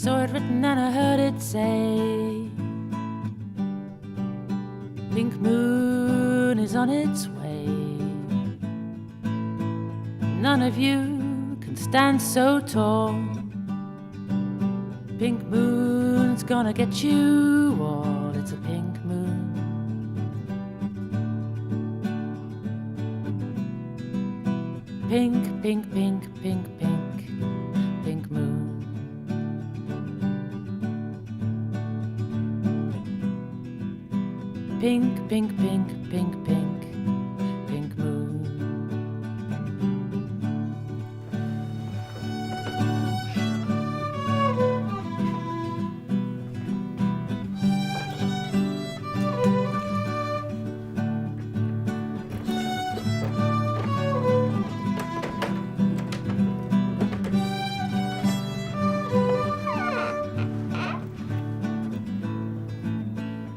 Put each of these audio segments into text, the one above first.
saw it written and I heard it say, pink moon is on its way. None of you can stand so tall. Pink moon's gonna get you all. It's a pink moon. Pink, pink, pink, pink, pink, pink moon. Pink, pink, pink, pink, pink, pink moon.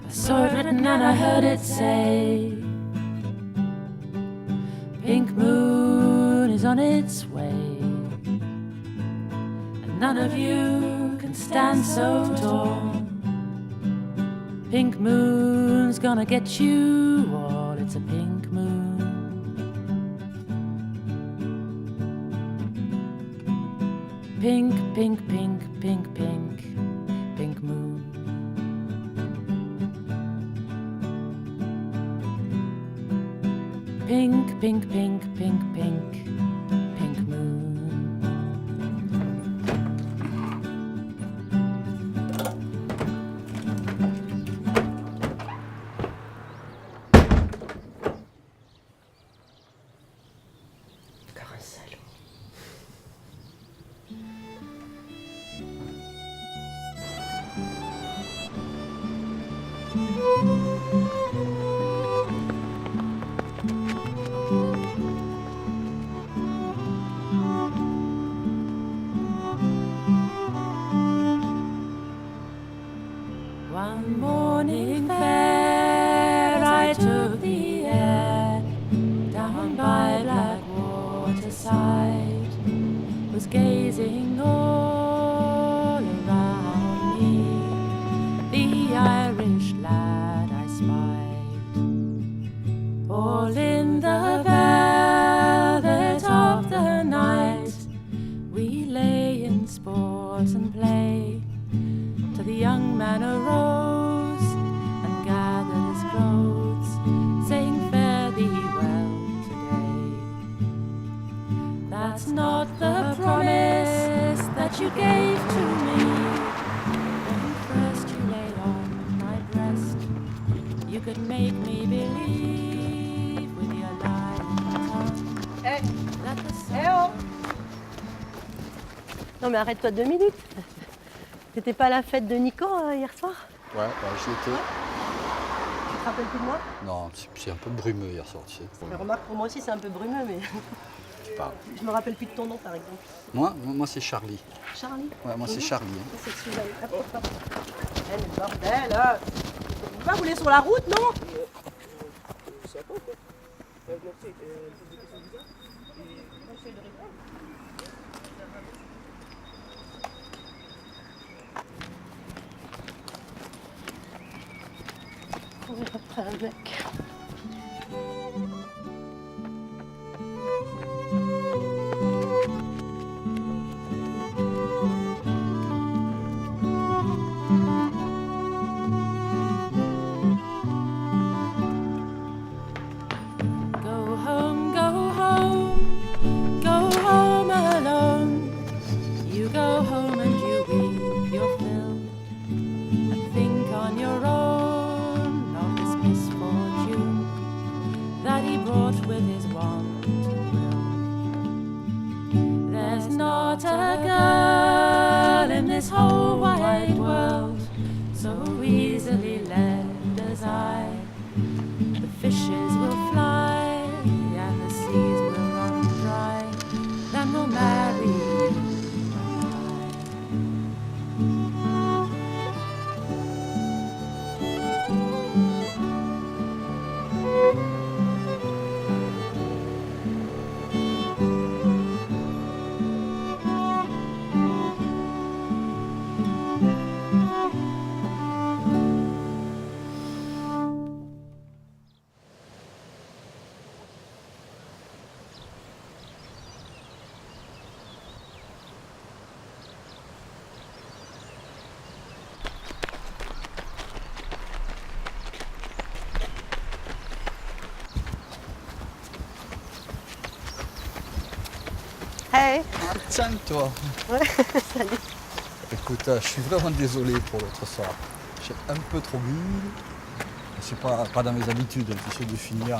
Saw it written and I heard it say, pink moon is on its way. And none of you can stand so tall. Pink moon's gonna get you all. It's a pink moon. Pink, pink, pink, pink, pink, pink moon. Pink, pink, pink, pink, pink, pink moon. Encore un salaud. One morning fair I took the air down by Blackwater side, was gazing all around me, the Irish lad I spied, all in the velvet of the night. We lay in sport and play, till the young man arose and gathered his clothes, saying, fare thee well today. That's not the promise that you gave to me when first you laid on my breast. You could make me believe with your lying tongue that the sun... Non mais arrête-toi 2 minutes. T'étais pas à la fête de Nico hier soir? Ouais, j'y étais. Tu te rappelles plus de moi? Non, c'est un peu brumeux hier soir, tu sais. Mais remarque, pour moi aussi c'est un peu brumeux, mais Tu parles. je me rappelle plus de ton nom par exemple. Moi c'est Charlie. Charlie? Ouais, moi c'est Charlie. Hein. C'est celui-là. Hop, hop, hop. Eh mais bordel! Vous pas rouler sur la route, non? On est après un mec. Go home, go home, go home alone. You go home and you weep your fill and think on your own of this misfortune that he brought with his wonted will. There's not a girl in this whole wide world so easily led as I. The fishes will fly and the seas will run dry, then we'll marry you and I. Hey. Tiens, toi. Ouais, salut. Écoute, je suis vraiment désolé pour l'autre soir. J'ai un peu trop bu. C'est pas dans mes habitudes, tu sais, de finir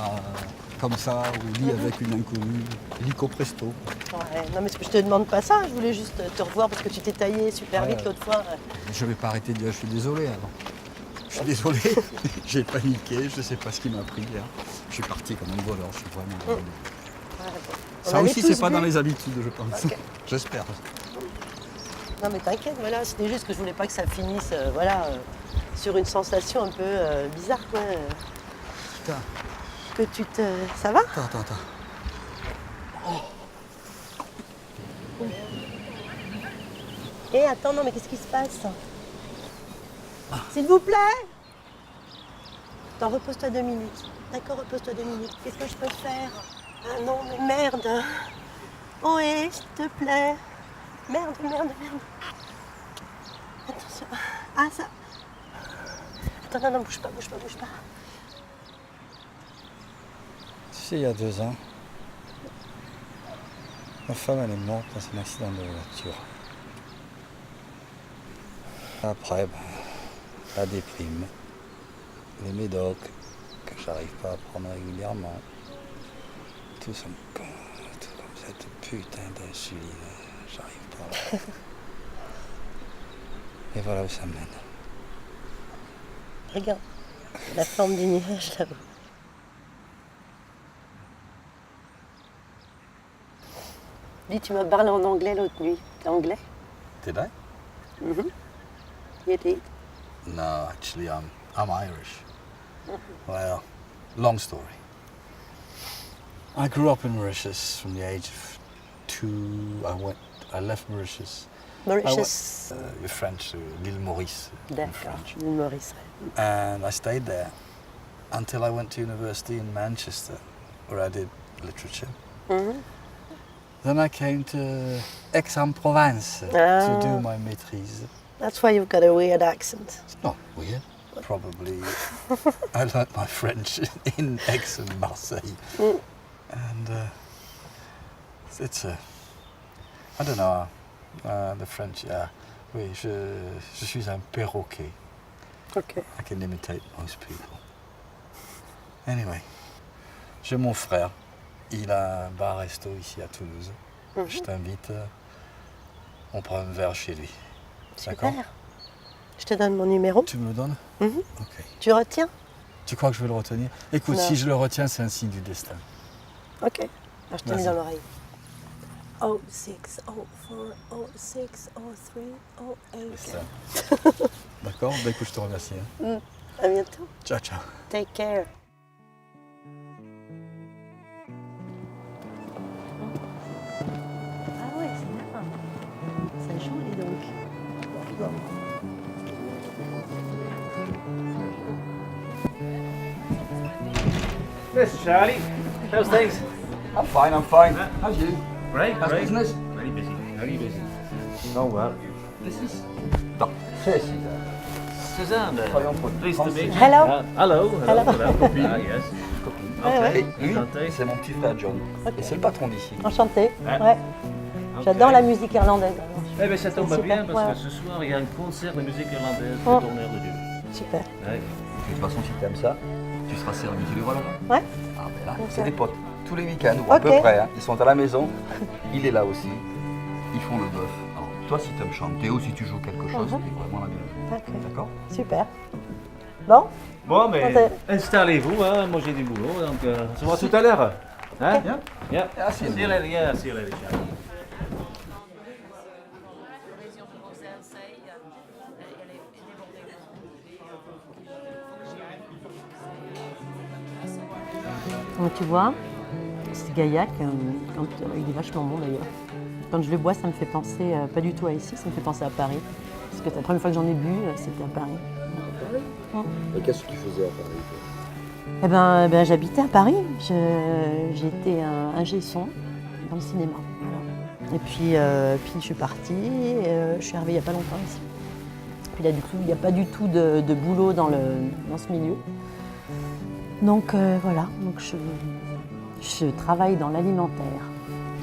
comme ça, au lit avec une inconnue, lico presto. Ouais, non, mais je te demande pas ça, je voulais juste te revoir parce que tu t'es taillé super vite l'autre fois. Je vais pas arrêter de dire je suis désolé alors. Je suis désolé, j'ai paniqué, je sais pas ce qui m'a pris hier. Je suis parti comme un voleur, je suis vraiment désolé. Ouais, bon. On Ça avait aussi, tous c'est pas bu. dans les habitudes, je pense. Ok. J'espère. Non mais t'inquiète, voilà, c'était juste que je voulais pas que ça finisse sur une sensation un peu bizarre quoi. Putain, Que tu te. Ça va? attends. Eh attends, non mais qu'est-ce qui se passe? S'il vous plaît? Attends, repose-toi 2 minutes. D'accord, repose-toi 2 minutes. Qu'est-ce que je peux faire? Ah non mais merde. Oh s'il te plaît. Merde. Attention. Ah ça. Attends, non, bouge pas. Tu sais, il y a 2 ans, ma femme elle est morte dans un accident de voiture. Après, la déprime, les médocs que j'arrive pas à prendre régulièrement, tout comme cette putain d'insuline, j'arrive pas. Et voilà où ça mène. Regarde. La forme du nuage là-bas. Dis, tu m'as parlé en anglais l'autre nuit. T'es anglais? Did I? You did. No, actually, I'm Irish. Well, long story. I grew up in Mauritius from the age of 2. I left Mauritius. Mauritius. French, l'île Maurice in D'accord. French. L'île Maurice. And I stayed there until I went to university in Manchester, where I did literature. Then I came to Aix-en-Provence to do my maîtrise. That's why you've got a weird accent. It's not weird. Probably I learnt my French in Aix and Marseille. And it's I don't know, the French, yeah. Oui, je suis un perroquet. Ok. I can imitate most people. Anyway, j'ai mon frère. Il a un bar-resto ici à Toulouse. Je t'invite, on prend un verre chez lui. D'accord? Super. Je te donne mon numéro. Tu me le donnes? Ok. Tu retiens? Tu crois que je vais le retenir? Écoute, Non. si je le retiens, c'est un signe du destin. Ok. Alors, je te mets Vas-y. dans l'oreille. 06, 04, 06, 03, 08. Destin. D'accord? Ben écoute, je te remercie. Hein. À bientôt. Ciao, ciao. Take care. Ah ouais, c'est là. Ça joue, dis donc. Mr. Charlie, how's things? I'm fine. How's you? Great, How's great. business? Very busy, very busy. Oh well. This is... Non, c'est Suzanne, pleased to meet you. Hello. Hello. Hello. Ah, yes. Ouais. Et lui, Enchanté. c'est mon petit frère John. Et c'est le patron d'ici. Enchantée. Ouais. Ouais. Ok. J'adore la musique irlandaise. Eh bien, ça tombe C'est bien super, parce ouais. que ce soir, il y a un concert de musique irlandaise de Oh. Tourneur de Dieu. Super. Ouais. De toute façon, si t'aimes ça, tu seras servi. Tu les vois là-bas? Ouais. Ah ben là, Ok. c'est des potes. Tous les week-ends, ou à Ok. peu près. Hein. Ils sont à la maison. Il est là aussi. Ils font le bœuf. Alors, toi, si tu aimes chanter ou si tu joues quelque chose, c'est vraiment la bienvenue. Ok. D'accord? Super. Bon, Bon, mais Santé. installez-vous, hein. Moi j'ai du boulot, donc on se voit tout à l'heure. Hein? Bien. Yeah. Ah, c'est See you later, yeah, see you later, Charlie. donc tu vois, ce gaillac, il est vachement bon d'ailleurs. Quand je le bois, ça me fait penser, pas du tout à ici, ça me fait penser à Paris. Parce que la première fois que j'en ai bu, c'était à Paris. Et qu'est-ce que tu faisais à Paris? Eh ben, j'habitais à Paris. J'étais ingé son dans le cinéma. Voilà. Et puis je suis partie. Je suis arrivée il n'y a pas longtemps ici. Puis là, du coup, il n'y a pas du tout de boulot dans ce milieu. Donc voilà. Donc je travaille dans l'alimentaire.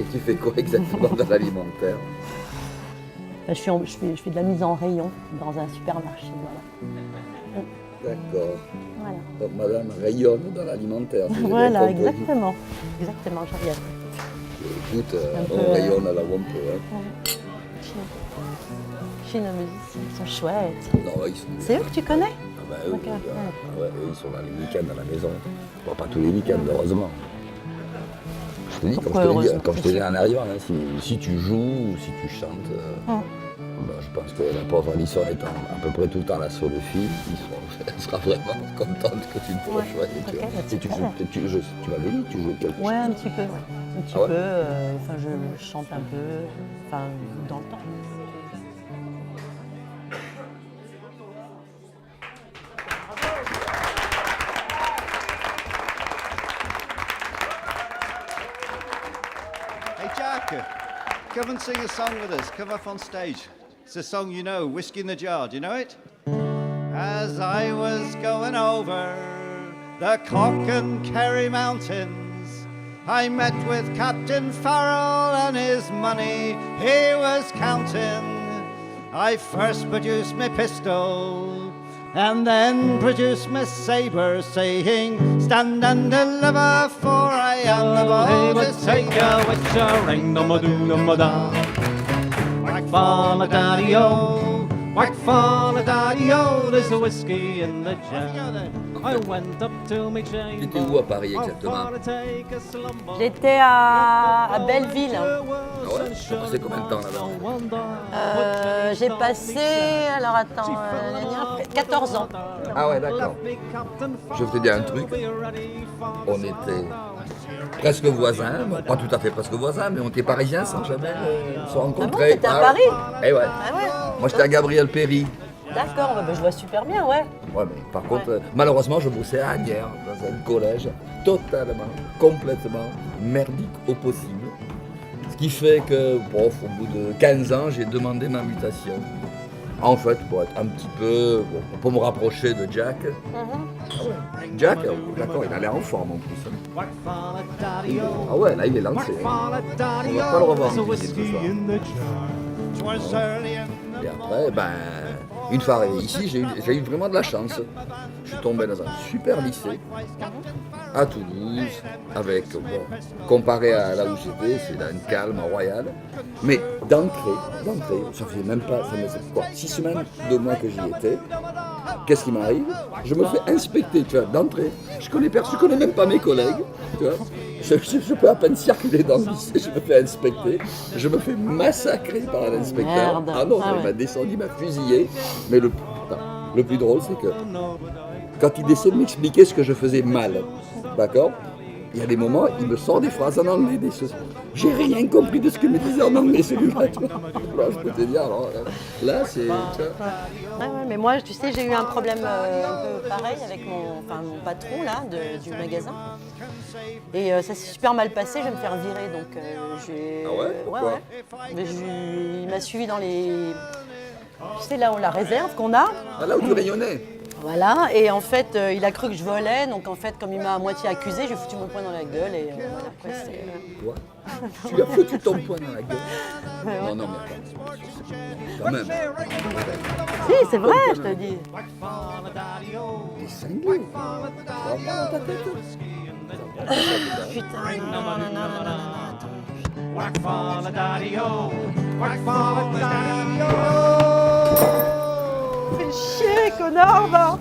Et tu fais quoi exactement dans l'alimentaire? Je fais de la mise en rayon dans un supermarché. Voilà. D'accord. Voilà. Donc madame rayonne dans l'alimentaire. si j'ai bien Voilà, compris. exactement. Exactement, j'arrive. Écoute, Un on peu, rayonne à la où on peut. Hein. Chez nos musiciens, ils sont chouettes. Non, ils sont... C'est eux que tu connais? Ah bah, eux, Ok, ouais. ouais. Ah ouais, eux, ils sont là les week-ends à la maison. Bon, pas tous les week-ends, heureusement. Je te dis, Pourquoi comme je heureusement? te dis en arrivant, hein, si tu joues ou si tu chantes, bah, je pense que la pauvre Alison étant à peu près tout le temps la seule fille, elle sera vraiment contente que tu te rejoignes. ok, bah, Et tu super. m'avais dit, tu jouais quelque chose. Ouais, un petit peu. Ouais. Un petit Ah ouais peu. Enfin, je chante un peu. Enfin, dans le temps. Hey Jack, come and sing a song with us. Come up on stage. It's a song you know, Whiskey in the Jar. Do you know it? As I was going over the Cock and Kerry Mountains, I met with Captain Farrell and his money he was counting. I first produced my pistol and then produced my sabre, saying, "Stand and deliver, for I am the bold to take a with a ring, no ma do, no ma da. Whack fall a daddy-o, whack fall a daddy-o, there's a whiskey in the jar. I went up to me chamber. T'étais où à Paris exactement? J'étais à Belleville. Ah ouais? T'as passé combien de temps là-bas? J'ai passé, alors attends, 14 ans. Ah ouais, d'accord. Je vais te dire un truc. On était presque voisins, bon, pas tout à fait presque voisins, mais on était parisiens sans jamais se rencontrer. t'étais à Paris? Eh ouais. Ah ouais? Moi j'étais à Gabriel Péry. D'accord, bah, je vois super bien, ouais. Ouais, mais par contre, malheureusement, je bossais à Agnières, dans un collège totalement, complètement merdique au possible. Ce qui fait que, bon, au bout de 15 ans, j'ai demandé ma mutation. En fait, pour être un petit peu, bon, pour me rapprocher de Jack. Jack, d'accord, il a l'air en forme en plus. Ah ouais, là, il est lancé. On va pas le revoir en cuisine ce soir. Et après, ben, une fois arrivé ici, j'ai eu vraiment de la chance. Je suis tombé dans un super lycée à Toulouse, avec, bon, comparé à là où j'étais, c'est un calme royal. Mais d'entrée, ça fait même pas, ça fait quoi, 6 semaines, 2 mois que j'y étais. Qu'est-ce qui m'arrive? Je me fais inspecter, tu vois, d'entrée. Je connais même pas mes collègues, tu vois. Je peux à peine circuler dans le lycée, je me fais inspecter. Je me fais massacrer par un inspecteur. Merde. Ah non, Ah il ouais. m'a descendu, il m'a fusillé. Mais le plus drôle, c'est que quand il essaie de m'expliquer ce que je faisais mal, d'accord? Il y a des moments, il me sort des phrases en anglais, des choses. J'ai rien compris de ce qu'il me disait en anglais, celui-là. Tu vois. Là, je peux te dire, alors, là, c'est... tu vois. Ouais, mais moi, tu sais, j'ai eu un problème un peu pareil avec mon patron là, du magasin. Et ça s'est super mal passé, je vais me faire virer. Donc, j'ai... Ah ouais? Pourquoi? Mais il m'a suivi dans les... Tu sais, là où la réserve qu'on a. Ah, là où tu rayonnais. Voilà, et en fait, il a cru que je volais. Donc, en fait, comme il m'a à moitié accusé, j'ai foutu mon poing dans la gueule. Et voilà, après, c'est... Quoi? Tu as foutu ton poing dans la gueule? Non, mais quand même. Si, c'est vrai, je te dis. T'es cinglé. Ça va pas dans ta tête? Putain, non, attends. Whack fall a daddy-o, whack fall a daddy-o. Fais chier, connard, va.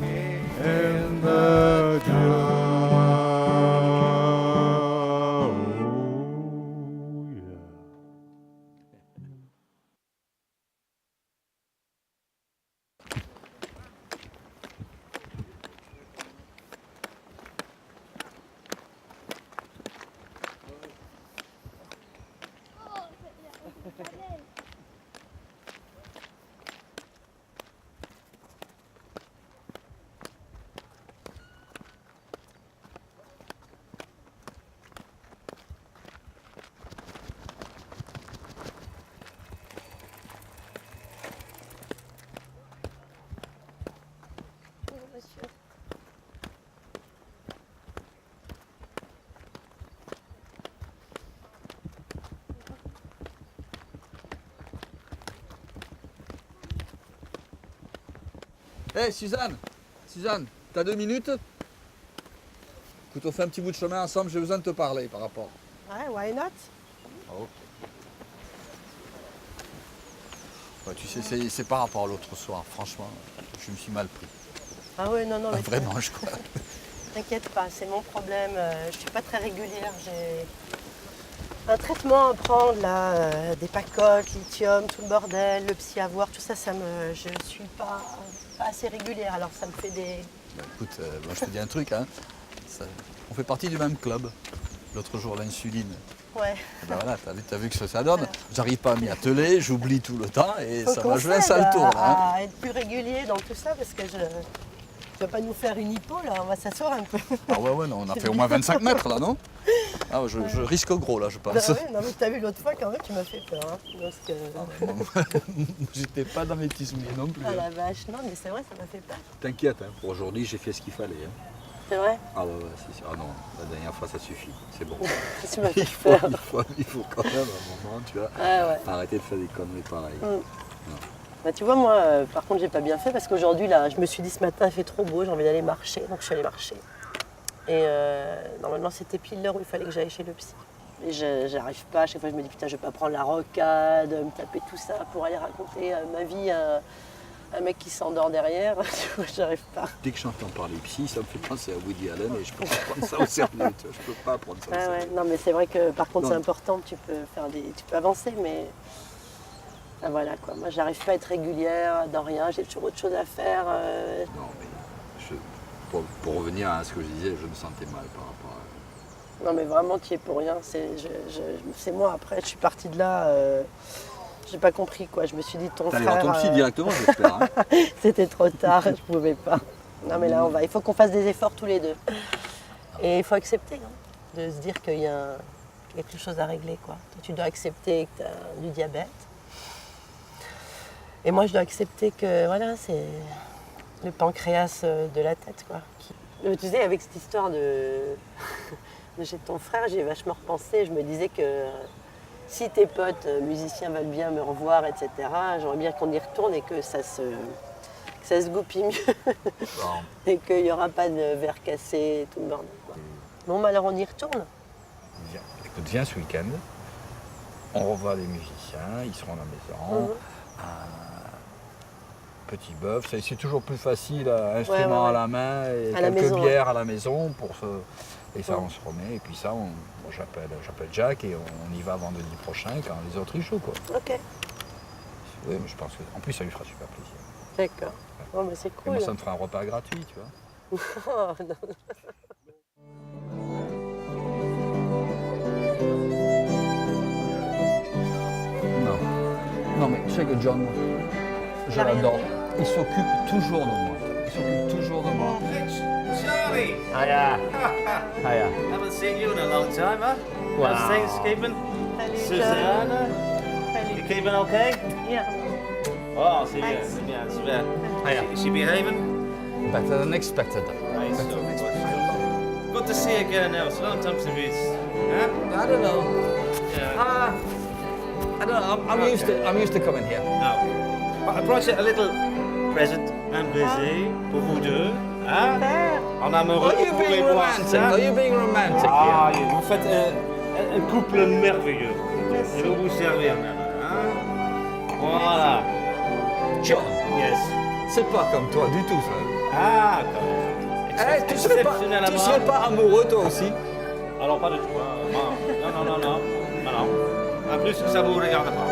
In the jar. Hé Suzanne, t'as 2 minutes? Écoute, on fait un petit bout de chemin ensemble, j'ai besoin de te parler par rapport. Ouais, why not? Oh. Ouais, tu sais, c'est par rapport à l'autre soir, franchement, je me suis mal pris. Ah ouais, non, mais Vraiment, je crois. t'inquiète pas, c'est mon problème. Je suis pas très régulière. J'ai un traitement à prendre là, des pacotes, lithium, tout le bordel, le psy à voir, tout ça, je suis pas assez régulière. Alors ça me fait des. Bah, écoute, moi, je te dis un truc, hein. On fait partie du même club. L'autre jour, l'insuline. Ouais. Eh ben voilà, t'as vu que ça donne. J'arrive pas à m'y atteler, j'oublie tout le temps et Faut ça qu'on m'a joué un s'aide sale tour. Là, hein. à être plus régulier dans tout ça parce que tu vas pas nous faire une hypo là, on va s'asseoir un peu. Ah ouais, non, on a fait au moins 25 mètres là, non? Ah, je risque gros là, je pense. Bah ouais, non mais t'as vu l'autre fois quand même, tu m'as fait peur. Hein, parce que... J'étais pas dans mes petits souliers non plus. Ah Hein. la vache, non mais c'est vrai, ça m'a fait peur. T'inquiète, hein, pour aujourd'hui j'ai fait ce qu'il fallait. Hein. C'est vrai? Ah ouais, si. Ah non, la dernière fois ça suffit, c'est bon. Tu m'as fait il, faut, peur. il faut quand même à un moment, tu vois, Ah ouais. arrêter de faire des conneries pareilles. Bah, tu vois, moi, par contre, j'ai pas bien fait parce qu'aujourd'hui, là, je me suis dit ce matin, il fait trop beau, j'ai envie d'aller marcher, donc je suis allée marcher. Et normalement, c'était pile l'heure où il fallait que j'aille chez le psy. Et j'arrive pas, à chaque fois, je me dis, putain, je vais pas prendre la rocade, me taper tout ça pour aller raconter ma vie à un mec qui s'endort derrière. Tu vois, j'arrive pas. Dès que j'entends parler psy, ça me fait penser à Woody Allen et je peux pas prendre ça au sérieux. Tu vois, je peux pas prendre ça au Ah sérieux. ouais, non, mais c'est vrai que par contre, Non. c'est important, tu peux avancer, mais. Ah, voilà quoi, moi j'arrive pas à être régulière dans rien, j'ai toujours autre chose à faire. Non, mais pour revenir à ce que je disais, je me sentais mal par rapport à... Non mais vraiment tu y es pour rien, c'est moi après, je suis partie de là, j'ai pas compris quoi, je me suis dit ton T'allais frère. voir ton psy directement, j'espère. Hein. C'était trop tard, je pouvais pas. Non mais là il faut qu'on fasse des efforts tous les deux. Et il faut accepter, hein, de se dire qu'il y a quelque chose à régler quoi. Toi, tu dois accepter que tu as du diabète. Et moi je dois accepter que voilà, c'est le pancréas de la tête quoi. Mais tu sais, avec cette histoire de chez ton frère, j'ai vachement repensé. Je me disais que si tes potes musiciens veulent bien me revoir, etc., j'aimerais bien qu'on y retourne et que ça se goupille mieux. Bon. Et qu'il n'y aura pas de verre cassé et tout le bordel. Quoi. Bon, bah alors on y retourne. Viens. Écoute, viens ce week-end. On revoit les musiciens, ils seront à la maison. Petit bœuf, c'est toujours plus facile, instrument Ouais. à la main et À la quelques maison, bières à la maison et ça Ouais. on se remet et puis ça j'appelle Jack et on y va vendredi prochain quand les autres y jouent quoi. Ok, Oui mais je pense que en plus ça lui fera super plaisir. d'accord. Bon, bah c'est Et cool. moi ça me fera un repas gratuit tu vois. Oh, non. Non mais tu sais que John, je l'adore. Il s'occupe toujours de moi. Il s'occupe toujours de moi. Charlie! Hiya. Hiya. Haven't seen you in a long time, huh? Wow. How's things keeping? Salut, Susanna? You keeping okay? Yeah. Oh, c'est bien, Thanks. c'est bien, c'est bien. Hiya. Is she behaving? Better than expected. Right, so good to see you again now. It's a long time since we... Huh? I don't know. Yeah. I don't know. I'm used to coming here. No. I brought you a little present. Un baiser pour vous deux. Hein? En amoureux. Are you vous pouvez being voir romantic? ça. Are you being romantic Ah, here? vous faites un couple merveilleux. Je vais vous servir maintenant. Hein? Voilà. John, Yes. c'est pas comme toi du tout ça. Ah, quand même. Tu serais pas amoureux toi aussi? Alors, pas de tout. Non. En plus, ça vous regarde pas.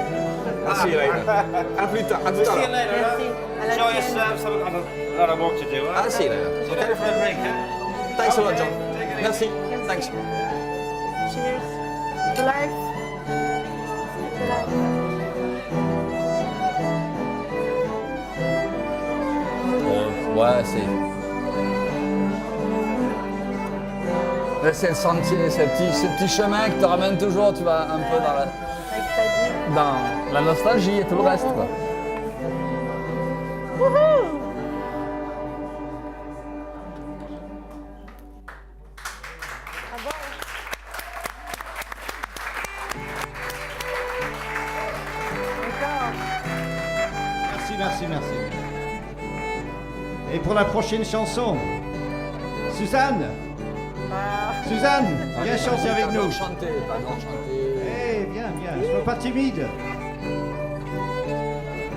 Ah, see you later. À plus tard. À tout à See you l'heure. later. Merci. À la Enjoy prochaine. yourselves. Have a lot of work to do. I'll see you later. So go for a drink, huh? Thanks a lot, Okay, John. take it easy. Merci. Thanks. Cheers. To life. To life. Ouais, c'est. Là, c'est le sentier, ce petit chemin qui te ramène toujours, tu vas un peu Avec ta vie. dans la nostalgie et tout le reste. Quoi. Merci. Et pour la prochaine chanson, Suzanne. Suzanne, viens chanter avec nous. Chanter, Eh, viens, viens, sois pas timide.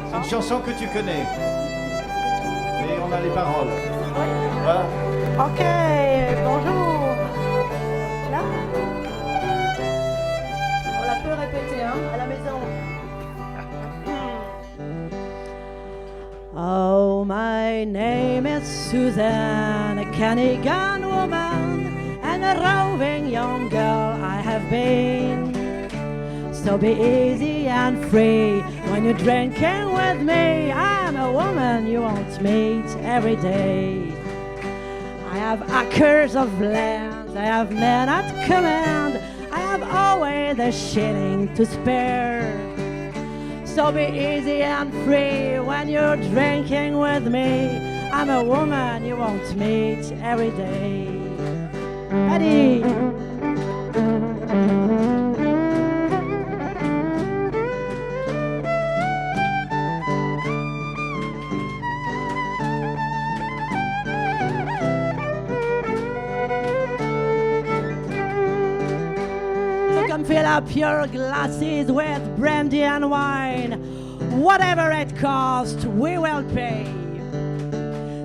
C'est une chanson que tu connais. Et on a les paroles. Voilà. Ok, bonjour. Là on la peut répéter, hein, à la maison. Oh, my name is Suzanne, a canny gun woman, and a roving young girl I have been. So be easy and free when you're drinking with me. I'm a woman you won't meet every day. I have acres of land, I have men at command, I have always a shilling to spare. So be easy and free when you're drinking with me. I'm a woman you won't meet every day. Ready? Fill up your glasses with brandy and wine. Whatever it costs, we will pay.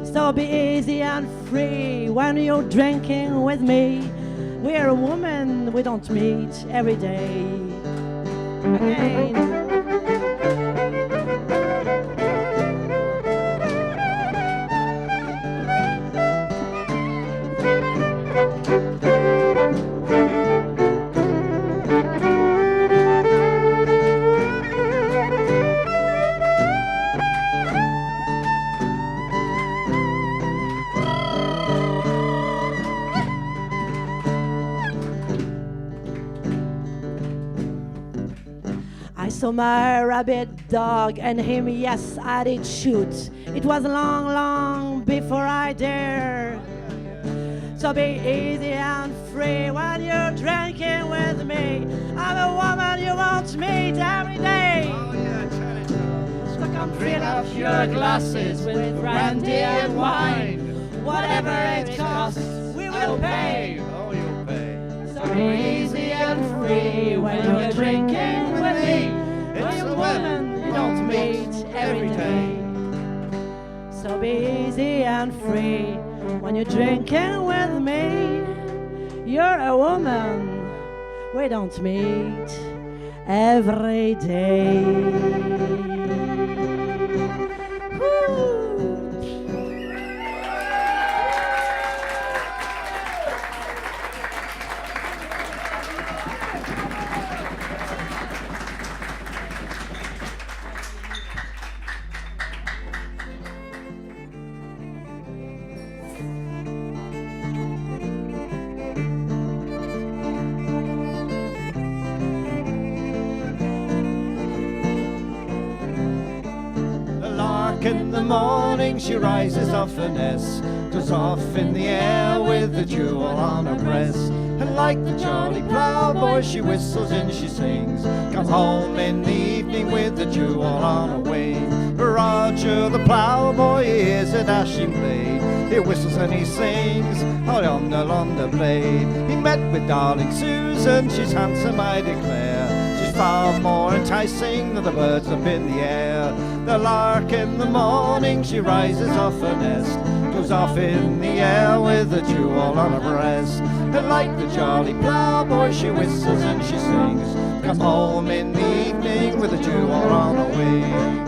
So be easy and free when you're drinking with me. We're a woman we don't meet every day. Again. I saw my rabbit dog and him, yes, I did shoot. It was long, long before I dare. So be easy and free when you're drinking with me. I'm a woman you won't meet every day. So come fill up your glasses with brandy and wine. Whatever it costs, we will pay. So be easy and free when you're drinking with me. It's a woman you don't meet every day. So be easy and free when you're drinking with me. You're a woman we don't meet every day. Woo. In the morning she rises off her nest, goes off in the air with a jewel on her breast. And like the jolly ploughboy she whistles and she sings, come home in the evening with the jewel on her wing. Roger the ploughboy is a dashing blade, he whistles and he sings, all on the blade. He met with darling Susan, she's handsome I declare, she's far more enticing than the birds up in the air. The lark in the morning, she rises off her nest, goes off in the air with a jewel on her breast. And like the jolly ploughboy, she whistles and she sings, come home in the evening with a jewel on her wing.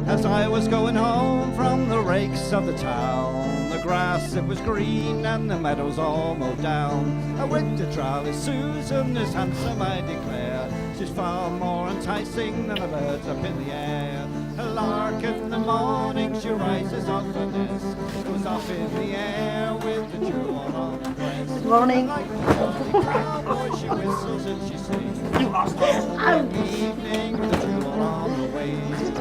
As I was going home from the rakes of the town, the grass it was green and the meadows all mowed down. I went to Charlie Susan, is handsome I declare, she's far more enticing than the birds up in the air. A lark in the morning, she rises off her nest, goes off in the air with the jewel on her breast. Good morning. Like the jolly cowboy, she whistles and she sings, you lost in the evening with the jewel on her waist.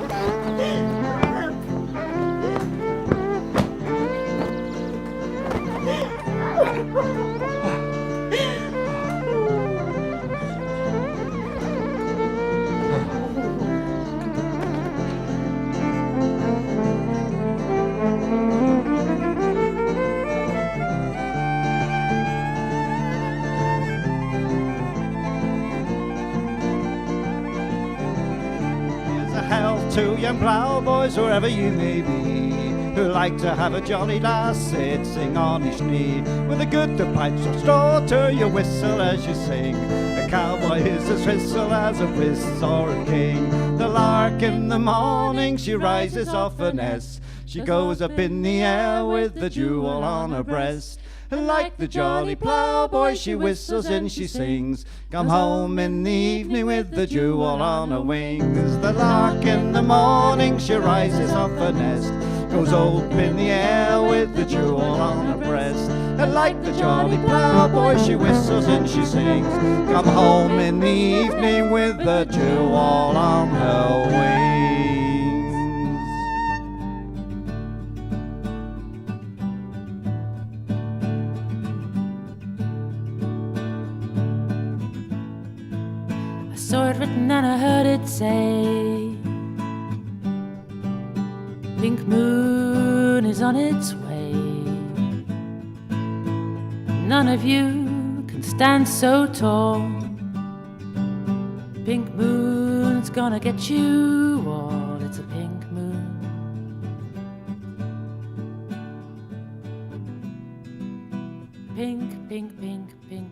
ploughboys, wherever you may be, who like to have a jolly lass sitting on each knee, with a good the pipes of straw to your whistle as you sing. A cowboy is as whistle as a prince or a king. The lark in the morning, she rises off her nest. She goes up in the air with the jewel on her breast. And like the jolly ploughboy, she whistles and she sings. Come home in the evening with the jewel on her wings. The lark in the morning, she rises off her nest, goes up in the air with the jewel on her breast. And like the jolly ploughboy, she whistles and she sings. Come home in the evening with the jewel on her wings. I saw it written and I heard it say, pink moon is on its way. None of you can stand so tall. Pink moon's gonna get you all. It's a pink moon. Pink, pink, pink, pink.